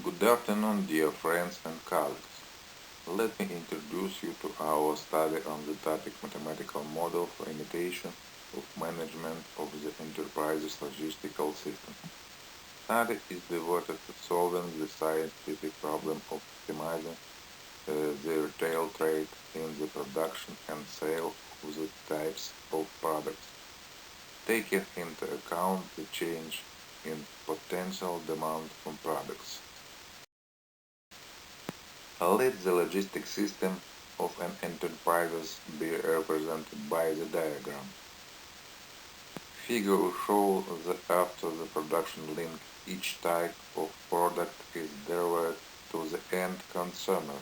Good afternoon, dear friends and colleagues. Let me introduce you to our study on the topic Mathematical Model for Imitation of Management of the Enterprise's Logistical System. Study is devoted to solving the scientific problem of optimizing the retail trade in the production and sale of the types of products, taking into account the change in potential demand for products. Let the logistic system of an enterprise be represented by the diagram. Figure shows that after the production link, each type of product is delivered to the end consumer.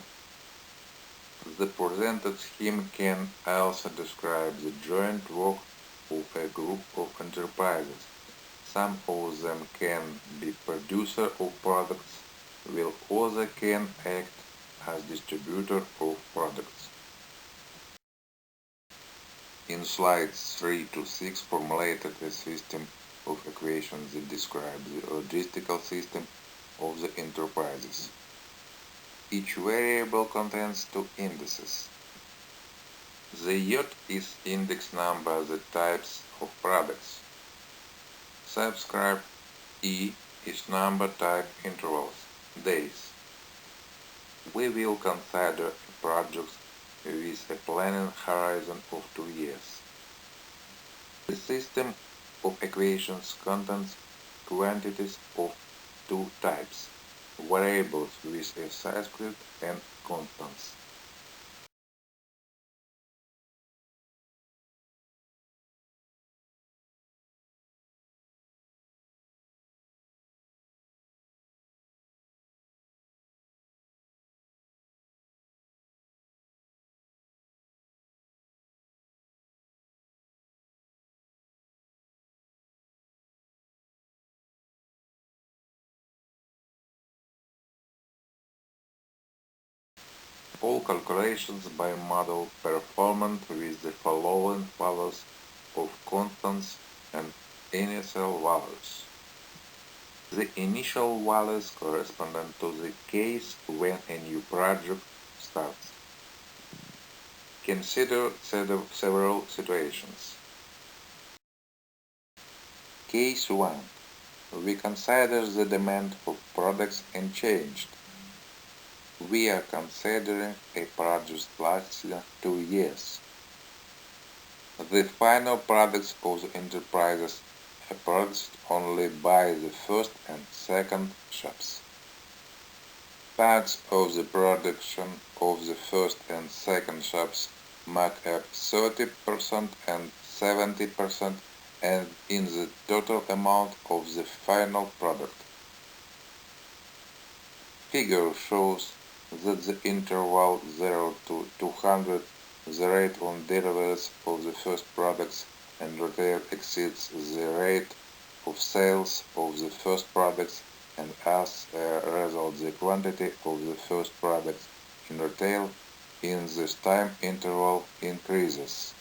The presented scheme can also describe the joint work of a group of enterprises. Some of them can be producer of products, while others can act as distributor of products. In slides 3 to 6 formulated a system of equations that describe the logistical system of the enterprises. Each variable contains two indices. The Y is index number of the types of products. Subscript E is number type intervals, days. We will consider a project with a planning horizon of 2 years. The system of equations contains quantities of two types, variables with a subscript and constants. All calculations by model performed with the following values of constants and initial values. The initial values correspond to the case when a new project starts. Consider several situations. Case 1. We consider the demand for products unchanged. We are considering a project lasting 2 years. The final products of the enterprises are purchased only by the first and second shops. Parts of the production of the first and second shops make up 30% and 70% and in the total amount of the final product. Figure shows that the interval 0 to 200, the rate on deliveries of the first products and retail exceeds the rate of sales of the first products, and as a result the quantity of the first products in retail in this time interval increases.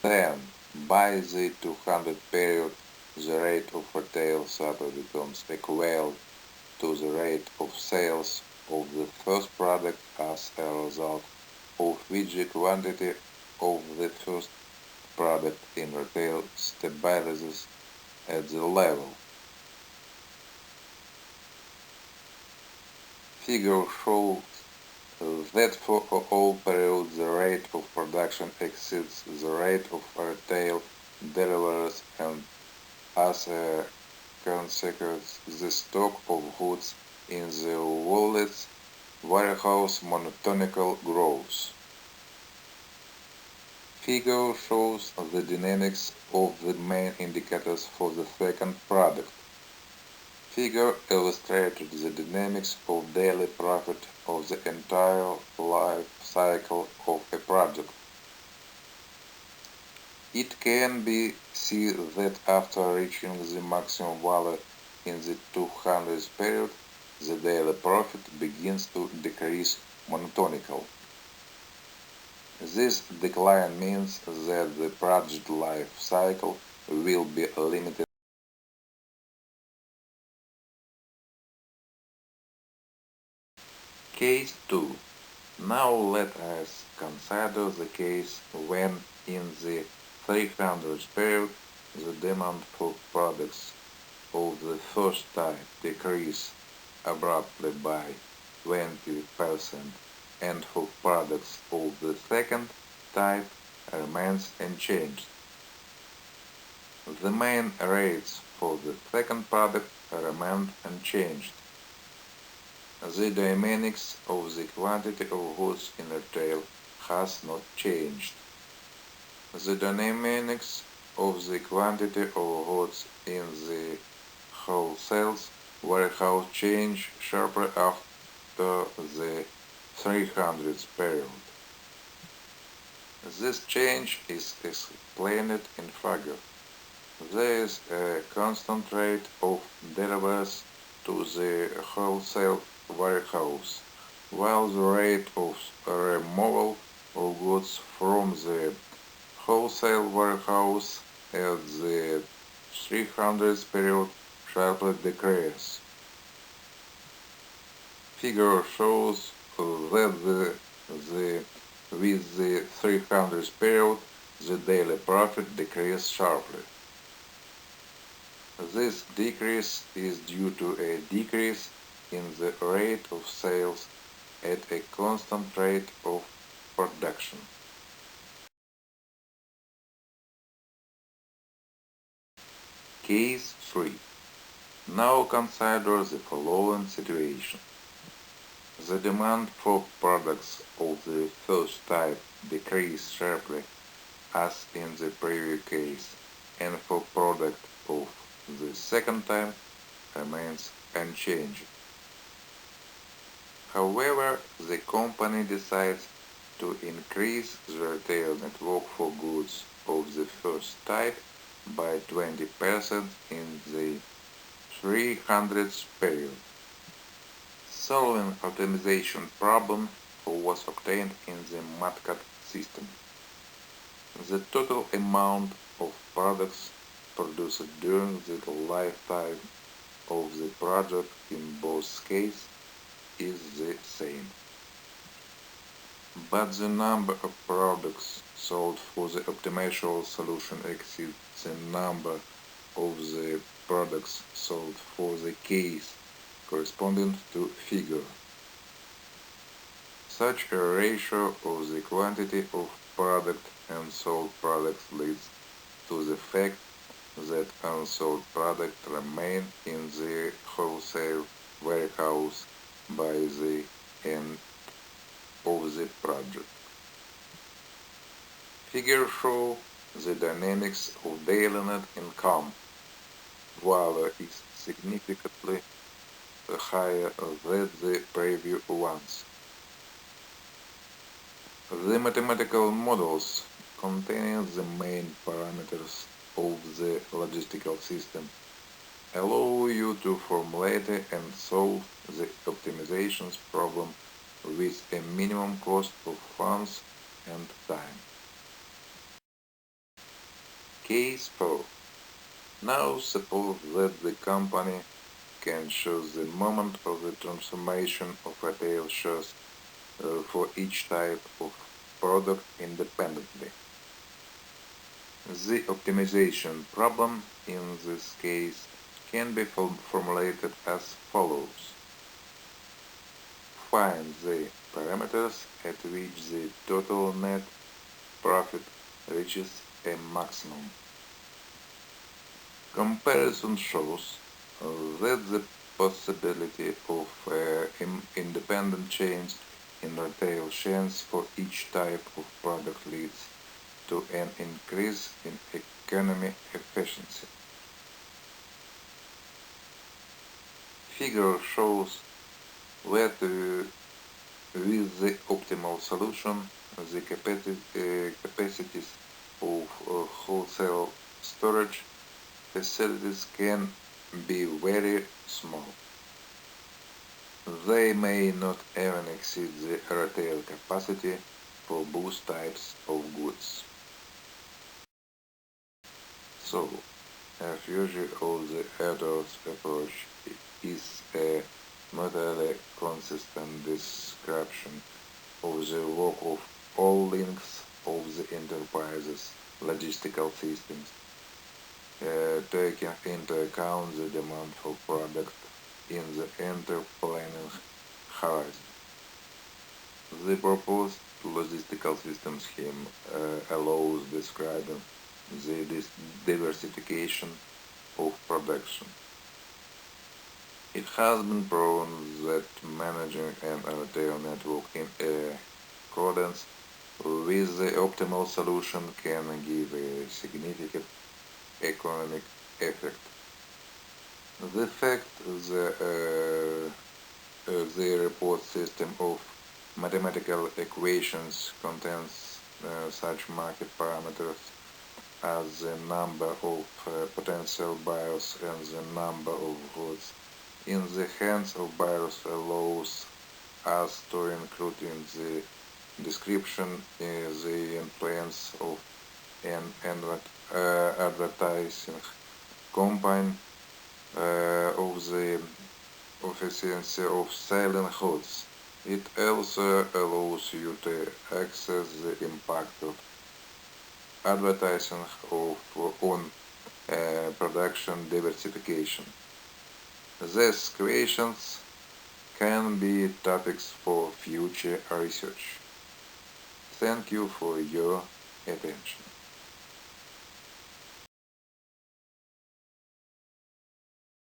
Then, by the 200 period, the rate of retail sales becomes equal to the rate of sales of the first product, as a result of which the quantity of the first product in retail stabilizes at the level. Figure shows that for all periods the rate of production exceeds the rate of retail deliveries, and as a consequence the stock of goods in the wallet's warehouse monotonically grows. Figure shows the dynamics of the main indicators for the second product. Figure illustrated the dynamics of daily profit of the entire life cycle of a project. It can be seen that after reaching the maximum value in the 200th period, the daily profit begins to decrease monotonically. This decline means that the project life cycle will be limited Case 2. Now let us consider the case when in the 300 period the demand for products of the first type decrease abruptly by 20% and for products of the second type remains unchanged. The main rates for the second product remain unchanged. The dynamics of the quantity of goods in retail has not changed. The dynamics of the quantity of goods in the wholesale warehouse changed sharply after the 300 period. This change is explained in figure. There is a constant rate of deliveries to the wholesale warehouse, while the rate of removal of goods from the wholesale warehouse at the 300 period sharply decreases. Figure shows that with the 300 period the daily profit decreases sharply. This decrease is due to a decrease in the rate of sales at a constant rate of production. Case 3. Now consider the following situation. The demand for products of the first type decreased sharply as in the previous case, and for products of the second type remains unchanged. However, the company decides to increase the retail network for goods of the first type by 20% in the 300 period. Solving optimization problem was obtained in the Mathcad system. The total amount of products produced during the lifetime of the project in both cases is the same. But the number of products sold for the optimal solution exceeds the number of the products sold for the case corresponding to figure. Such a ratio of the quantity of product and sold products leads to the fact that unsold products remain in the wholesale warehouse by the end of the project. Figures show the dynamics of daily net income. Value is significantly higher than the previous ones. The mathematical models containing the main parameters of the logistical system allow you to formulate and solve the optimization problem with a minimum cost of funds and time. Case 4. Now suppose that the company can choose the moment of the transformation of retail shares for each type of product independently. The optimization problem in this case can be formulated as follows. Find the parameters at which the total net profit reaches a maximum. Comparison shows that the possibility of independent change in retail chains for each type of product leads to an increase in economy efficiency. Figure shows that with the optimal solution, the capacities of wholesale storage facilities can be very small. They may not even exceed the retail capacity for both types of goods. So, as usual, the author's approach is a moderately consistent description of the work of all links of the enterprise's logistical systems, taking into account the demand for product in the interplanning horizon. The proposed logistical system scheme allows describing the diversification of production. It has been proven that managing an retail network in accordance with the optimal solution can give a significant economic effect. The fact that the report system of mathematical equations contains such market parameters as the number of potential buyers and the number of goods in the hands of buyers allows us to include in the description the influence of an advertising campaign of the efficiency of selling goods. It also allows you to access the impact of advertising on production diversification. These questions can be topics for future research. Thank you for your attention.